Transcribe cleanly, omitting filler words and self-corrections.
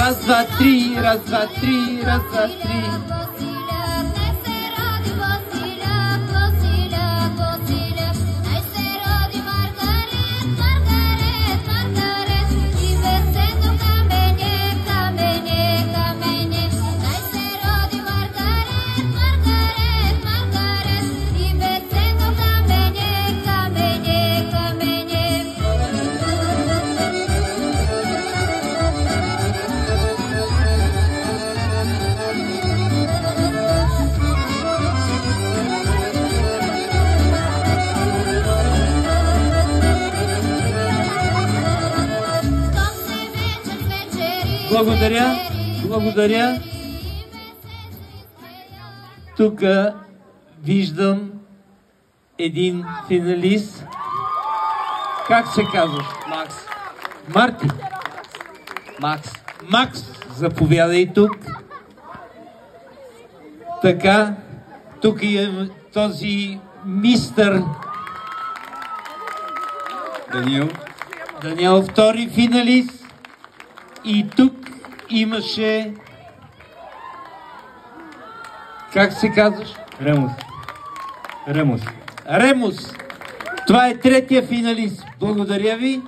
Раз, два, три, раз, два, три, раз, два, три. Благодаря, благодаря. Тук виждам един финалист. Как се казва? Макс. Марти. Макс. Макс, заповядай тук. Така, тук е този мистър Даниел, втори финалист. И тук имаше... Как се казваш? Ремус. Ремус. Това е третия финалист. Благодаря ви.